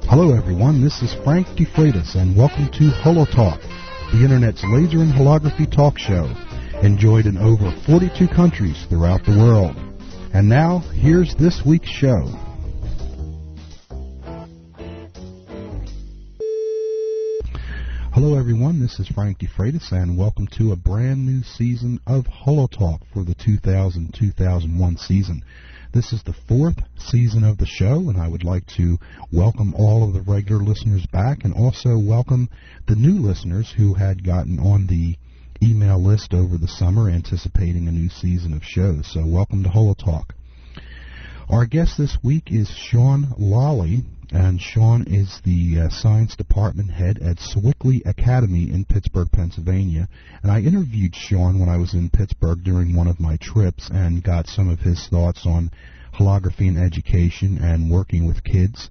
Hello everyone, this is Frank DeFreitas and welcome to HoloTalk, the Internet's laser and holography talk show, enjoyed in over 42 countries throughout the world. And now, here's this week's show. Hello everyone, this is Frank DeFreitas and welcome to a brand new season of HoloTalk for the 2000-2001 season. This is the fourth season of the show, and I would like to welcome all of the regular listeners back and also welcome the new listeners who had gotten on the email list over the summer anticipating a new season of shows. So welcome to HoloTalk. Our guest this week is Sean Lally, and Sean is the science department head at Sewickley Academy in Pittsburgh, Pennsylvania. And I interviewed Sean when I was in Pittsburgh during one of my trips and got some of his thoughts on holography and education and working with kids.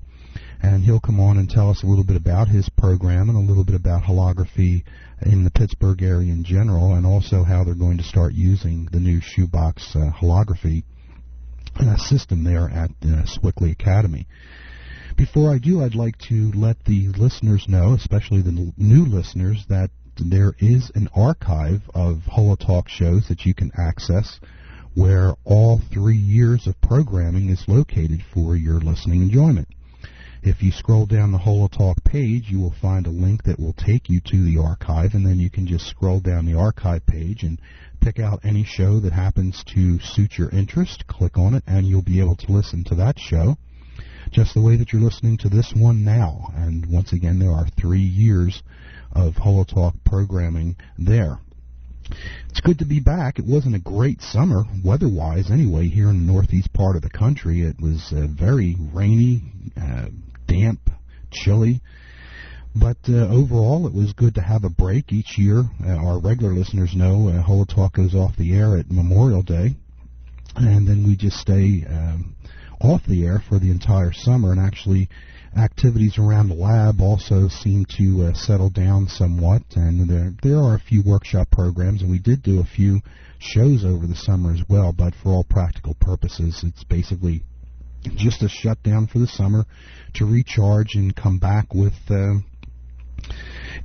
And he'll come on and tell us a little bit about his program and a little bit about holography in the Pittsburgh area in general, and also how they're going to start using the new shoebox holography system there at Sewickley Academy. Before I do, I'd like to let the listeners know, especially the new listeners, that there is an archive of HoloTalk shows that you can access where all 3 years of programming is located for your listening enjoyment. If you scroll down the HoloTalk page, you will find a link that will take you to the archive, and then you can just scroll down the archive page and pick out any show that happens to suit your interest, click on it, and you'll be able to listen to that show just the way that you're listening to this one now. And once again, there are 3 years of HoloTalk programming there. It's good to be back. It wasn't a great summer, weather-wise anyway, here in the northeast part of the country. It was very rainy, damp, chilly. But overall, it was good to have a break each year. Our regular listeners know HoloTalk goes off the air at Memorial Day, and then we just stay off the air for the entire summer, and actually activities around the lab also seem to settle down somewhat, and there are a few workshop programs, and we did do a few shows over the summer as well, but for all practical purposes, it's basically just a shutdown for the summer to recharge and come back with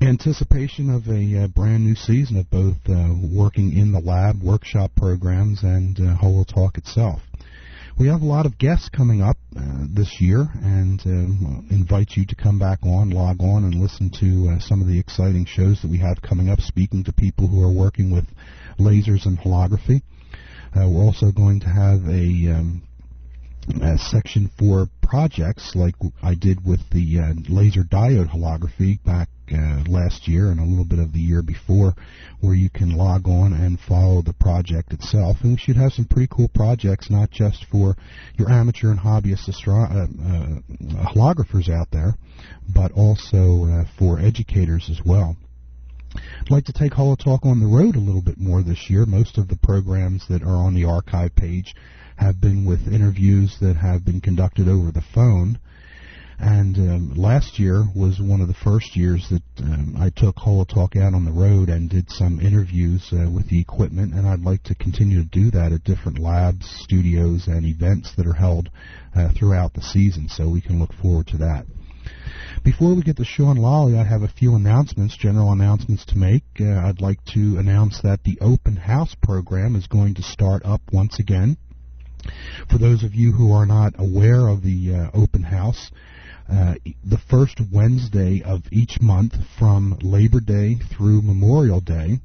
anticipation of a brand new season of both working in the lab, workshop programs, and HoloTalk itself. We have a lot of guests coming up this year, and invite you to come back on, log on, and listen to some of the exciting shows that we have coming up, speaking to people who are working with lasers and holography. We're also going to have a section for projects like I did with the laser diode holography back last year and a little bit of the year before, where you can log on and follow the project itself. And we should have some pretty cool projects, not just for your amateur and hobbyist holographers out there, but also for educators as well. I'd like to take HoloTalk on the road a little bit more this year. Most of the programs that are on the archive page have been with interviews that have been conducted over the phone. And last year was one of the first years that I took HoloTalk out on the road and did some interviews with the equipment, and I'd like to continue to do that at different labs, studios, and events that are held throughout the season, so we can look forward to that. Before we get to Sean Lally, I have a few announcements, general announcements to make. I'd like to announce that the Open House program is going to start up once again. For those of you who are not aware of the Open House, the first Wednesday of each month from Labor Day through Memorial Day,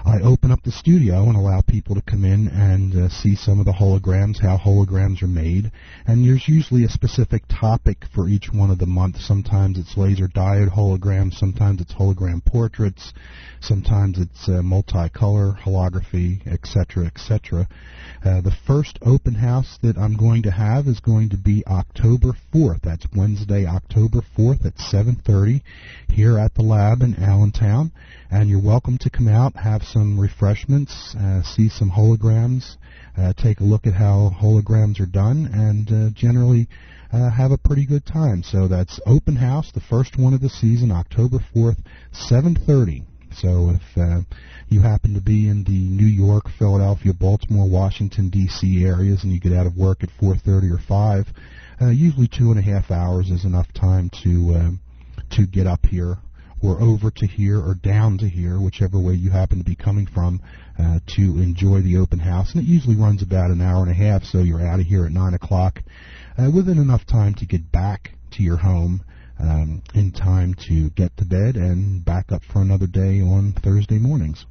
I open up the studio and allow people to come in and see some of the holograms, how holograms are made. And there's usually a specific topic for each one of the months. Sometimes it's laser diode holograms, sometimes it's hologram portraits, sometimes it's multicolor holography, etc., etc. The first open house that I'm going to have is going to be October 4th. That's Wednesday, October 4th at 7:30 here at the lab in Allentown. And you're welcome to come out, have some refreshments, see some holograms, take a look at how holograms are done, and generally have a pretty good time. So that's open house, the first one of the season, October 4th, 7:30 So if you happen to be in the New York, Philadelphia, Baltimore, Washington, D.C. areas and you get out of work at 4:30 or 5, usually 2.5 hours is enough time to get up here or over to here or down to here, whichever way you happen to be coming from, to enjoy the open house. And it usually runs about an hour and a half, so you're out of here at 9 o'clock within enough time to get back to your home in time to get to bed and back up for another day on Thursday mornings.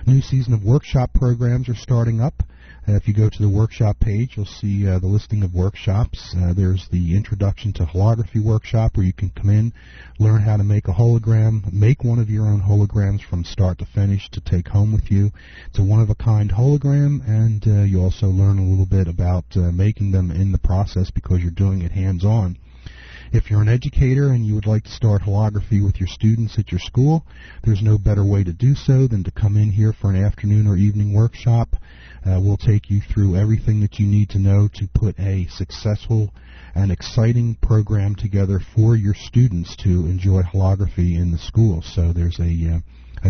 New season of workshop programs are starting up. If you go to the workshop page, you'll see the listing of workshops. There's the Introduction to Holography workshop where you can come in, learn how to make a hologram, make one of your own holograms from start to finish to take home with you. It's a one-of-a-kind hologram, and you also learn a little bit about making them in the process because you're doing it hands-on. If you're an educator and you would like to start holography with your students at your school, there's no better way to do so than to come in here for an afternoon or evening workshop. We'll take you through everything that you need to know to put a successful and exciting program together for your students to enjoy holography in the school. So there's a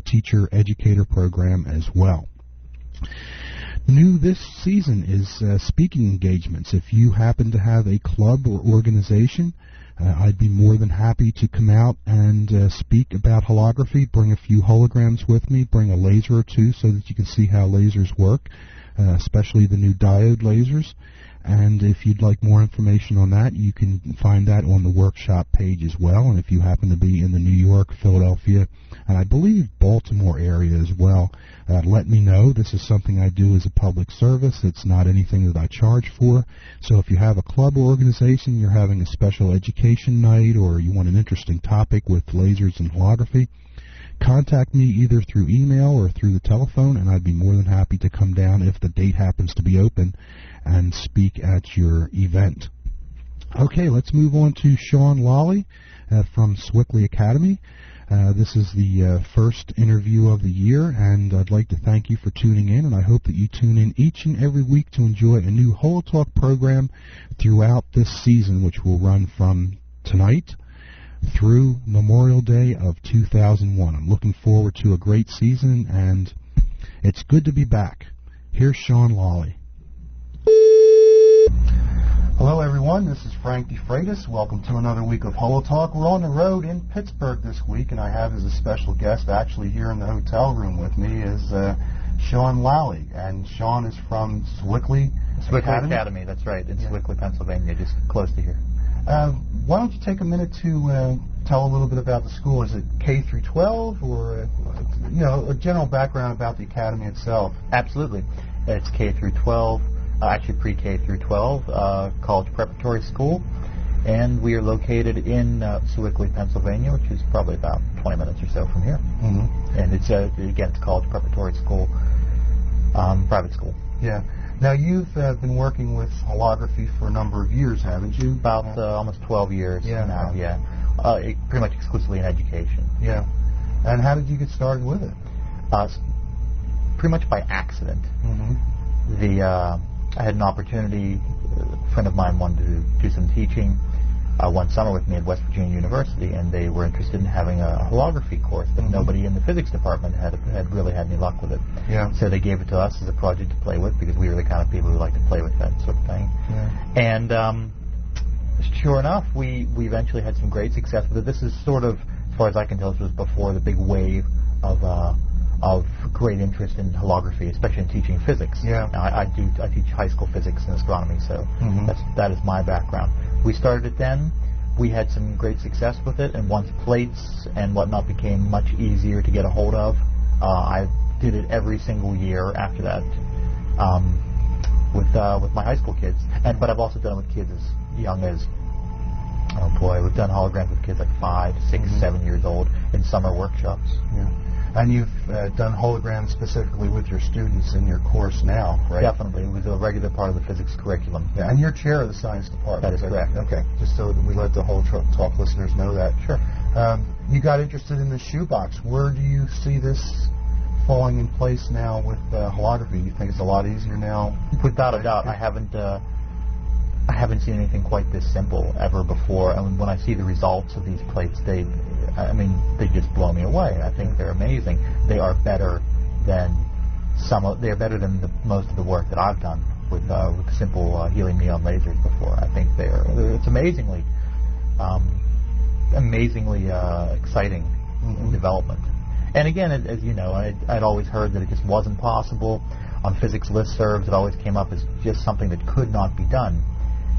teacher-educator program as well. New this season is speaking engagements. If you happen to have a club or organization, I'd be more than happy to come out and speak about holography, bring a few holograms with me, bring a laser or two so that you can see how lasers work, especially the new diode lasers. And if you'd like more information on that, you can find that on the workshop page as well. And if you happen to be in the New York, Philadelphia, and I believe Baltimore area as well, let me know. This is something I do as a public service. It's not anything that I charge for. So if you have a club or organization, you're having a special education night, or you want an interesting topic with lasers and holography, contact me either through email or through the telephone, and I'd be more than happy to come down if the date happens to be open and speak at your event. Okay, let's move on to Sean Lally from Sewickley Academy. This is the first interview of the year, and I'd like to thank you for tuning in, and I hope that you tune in each and every week to enjoy a new HoloTalk program throughout this season, which will run from tonight through Memorial Day of 2001. I'm looking forward to a great season, and it's good to be back. Here's Sean Lally. Hello everyone, this is Frank DeFreitas. Welcome to another week of HoloTalk. We're on the road in Pittsburgh this week, and I have as a special guest actually here in the hotel room with me is Sean Lally. And Sean is from Sewickley Academy, that's right, in Sewickley, Pennsylvania, just close to here. Why don't you take a minute to tell a little bit about the school? Is it K through 12, or a general background about the academy itself? Absolutely. It's K through 12, actually pre-K through 12, college preparatory school, and we are located in Sewickley, Pennsylvania, which is probably about 20 minutes or so from here. Mm-hmm. And it's again, it's a college preparatory school, private school. Yeah. Now, you've been working with holography for a number of years, haven't you? About almost 12 years now, yeah. Pretty much exclusively in education. Yeah. And how did you get started with it? Pretty much by accident. Mm-hmm. I had an opportunity, a friend of mine wanted to do some teaching one summer with me at West Virginia University, and they were interested in having a holography course, but nobody in the physics department had really had any luck with it. Yeah. So they gave it to us as a project to play with, because we were the kind of people who like to play with that sort of thing. Yeah. And sure enough, we eventually had some great success with it. This is sort of, as far as I can tell, this was before the big wave of great interest in holography, especially in teaching physics. Yeah. Now, I teach high school physics and astronomy, so that is my background. We started it then. We had some great success with it, and once plates and whatnot became much easier to get a hold of, I did it every single year after that with my high school kids. But I've also done it with kids as young as, oh boy, we've done holograms with kids like 5, 6, 7 years old in summer workshops. Yeah. And you've done holograms specifically with your students in your course now, right? Definitely. It was a regular part of the physics curriculum. Yeah, and you're chair of the science department. That is correct. Okay, just so that we let the HoloTalk listeners know that. Sure. You got interested in the shoebox. Where do you see this falling in place now with holography? You think it's a lot easier now? Without a doubt. I I haven't seen anything quite this simple ever before. And when I see the results of these plates, they just blow me away. I think they're amazing. They are better than most of the work that I've done with simple helium neon lasers before. I think it's amazingly exciting development. And again, as you know, I'd always heard that it just wasn't possible. On physics listservs, it always came up as just something that could not be done.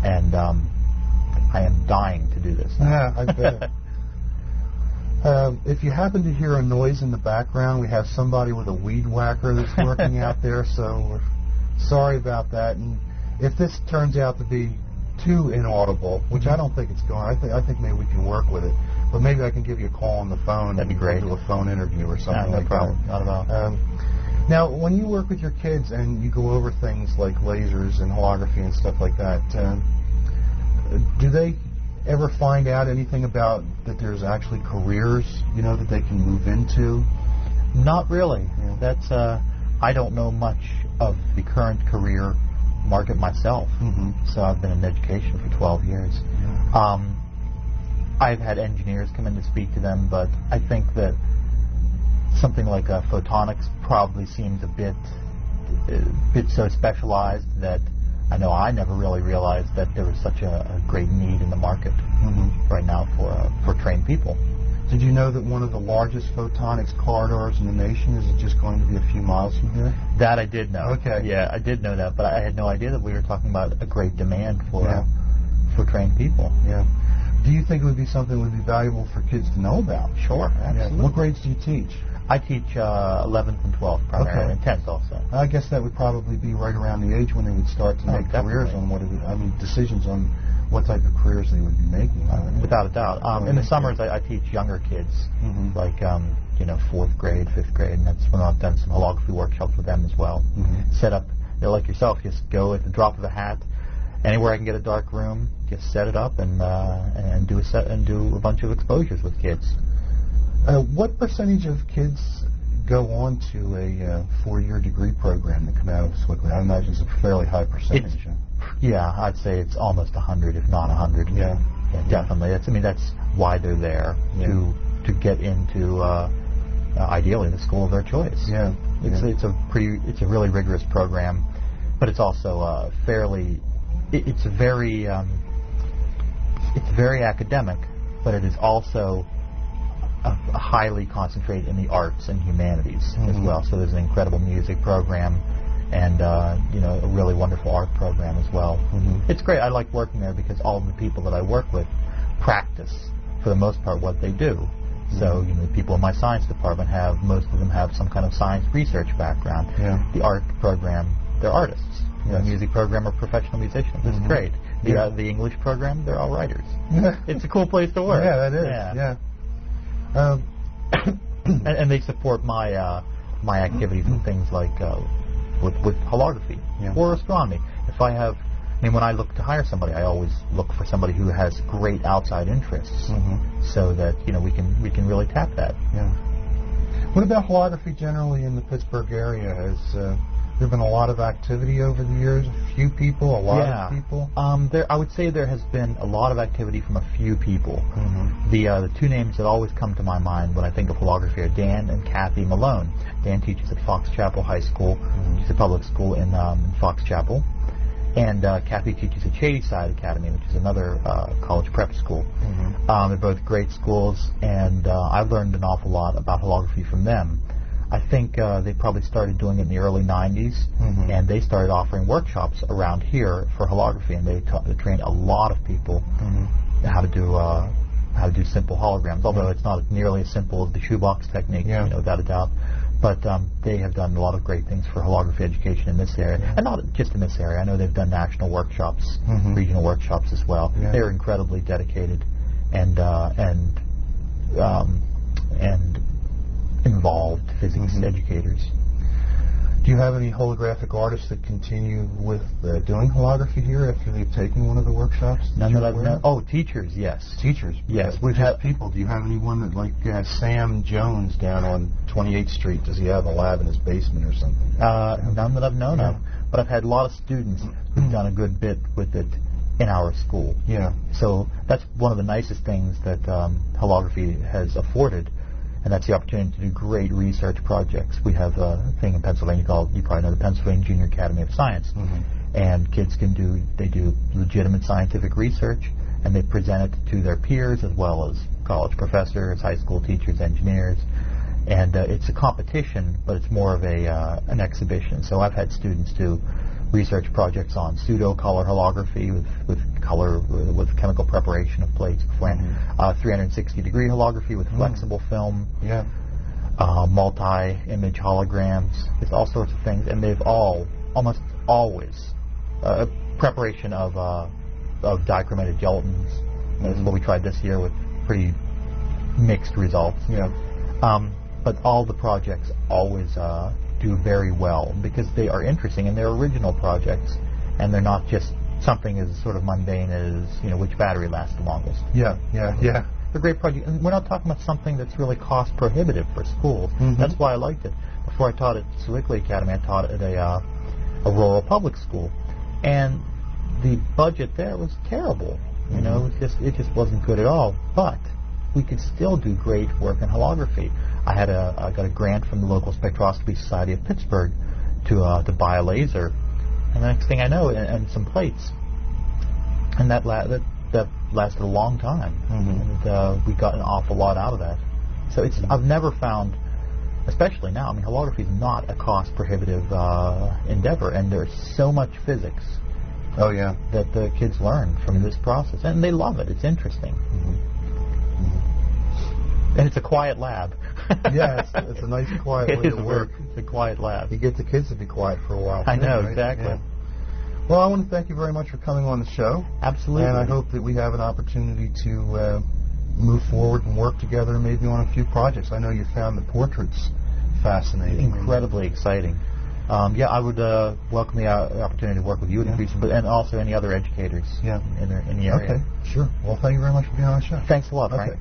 And I am dying to do this. Yeah, I bet. If you happen to hear a noise in the background, we have somebody with a weed whacker that's working out there, so we're sorry about that. And if this turns out to be too inaudible, which I don't think it's going, I think maybe we can work with it. But maybe I can give you a call on the phone. That'd be great. Do a phone interview or something no like problem. that. Not at all. Now, when you work with your kids and you go over things like lasers and holography and stuff like that, do they ever find out anything about that there's actually careers, that they can move into? Not really. Yeah. That's I don't know much of the current career market myself. So I've been in education for 12 years. Yeah. I've had engineers come in to speak to them, but I think that something like photonics probably seems a bit so specialized that I know I never really realized that there was such a great need in the market right now for trained people. Did you know that one of the largest photonics corridors in the nation is just going to be a few miles from here? That I did know. Okay. Yeah, I did know that, but I had no idea that we were talking about a great demand for trained people. Yeah. Do you think it would be something that would be valuable for kids to know about? Sure, absolutely. Yeah. What grades do you teach? I teach 11th and 12th primarily, and 10th also. I guess that would probably be right around the age when they would start to make careers on decisions on what type of careers they would be making. Without a doubt. In the summers, I teach younger kids, like 4th grade, 5th grade, and that's when I've done some holography workshops with them as well. Set up, like yourself, just go at the drop of a hat. Anywhere I can get a dark room, just set it up and do a bunch of exposures with kids. What percentage of kids go on to a 4-year degree program that come out of Sewickley? I imagine it's a fairly high percentage. I'd say it's almost 100, if not 100. Yeah, definitely. That's why they're there, to get into ideally the school of their choice. Yeah, it's a really rigorous program, but it's also it's very academic, but it is also highly concentrated in the arts and humanities as well. So there's an incredible music program and a really wonderful art program as well. It's great. I like working there because all of the people that I work with practice, for the most part, what they do. So the people in my science department most of them have some kind of science research background. The art program, they're artists. The music program are professional musicians. It's great. The English program, they're all writers. It's a cool place to work. Yeah, that is. And they support my my activities and things like with holography or astronomy. When I look to hire somebody, I always look for somebody who has great outside interests, so that we can really tap that. What about holography generally in the Pittsburgh area? Has there been a lot of activity over the years? A few people, a lot of people? I would say there has been a lot of activity from a few people. The two names that always come to my mind when I think of holography are Dan and Kathy Malone. Dan teaches at Fox Chapel High School. She's a public school in Fox Chapel. And Kathy teaches at Shadyside Academy, which is another college prep school. They're both great schools, and I've learned an awful lot about holography from them. I think they probably started doing it in the early 90s, and they started offering workshops around here for holography, and they trained a lot of people how to do simple holograms, although it's not nearly as simple as the shoebox technique, without a doubt. But they have done a lot of great things for holography education in this area, and not just in this area. I know they've done national workshops, regional workshops as well. They're incredibly dedicated and involved physics educators. Do you have any holographic artists that continue with doing holography here after they've taken one of the workshops? None that I've known. Oh, teachers, yes. Teachers? Yes. Which people? Do you have anyone that, like Sam Jones down on 28th Street? Does he have a lab in his basement or something? None that I've known of. But I've had a lot of students who've done a good bit with it. in our school. Yeah. So that's one of the nicest things that holography has afforded, and that's the opportunity to do great research projects. We have a thing in Pennsylvania called, you probably know, the Pennsylvania Junior Academy of Science, and kids they do legitimate scientific research, and they present it to their peers as well as college professors, high school teachers, engineers, and it's a competition, but it's more of an exhibition. So I've had students do research projects on pseudo-color holography with chemical preparation of plates, 360-degree holography with flexible film, multi-image holograms, it's all sorts of things, and they've almost always preparation of dichromated gelatins. That's what we tried this year with pretty mixed results. But all the projects always do very well because they are interesting and they're original projects, and they're not just something as sort of mundane as which battery lasts the longest. Yeah. They're great projects, and we're not talking about something that's really cost prohibitive for schools. That's why I liked it. Before I taught at Sewickley Academy, I taught at a rural public school, and the budget there was terrible. It just wasn't good at all. But we could still do great work in holography. I got a grant from the local Spectroscopy Society of Pittsburgh to buy a laser, and the next thing I know, and some plates, and that lasted a long time, and we got an awful lot out of that. So I've never found, especially now, holography is not a cost-prohibitive endeavor, and there's so much physics. That the kids learn from this process, and they love it. It's interesting. And it's a quiet lab. Yeah, it's a nice quiet way to work. It's a quiet lab. You get the kids to be quiet for a while. I know, right? exactly. Yeah. Well, I want to thank you very much for coming on the show. Absolutely. And I hope that we have an opportunity to move forward and work together maybe on a few projects. I know you found the portraits fascinating. Incredibly exciting. I would welcome the opportunity to work with you in the future, and also any other educators in the area. Okay, sure. Well, thank you very much for being on the show. Thanks a lot, Frank.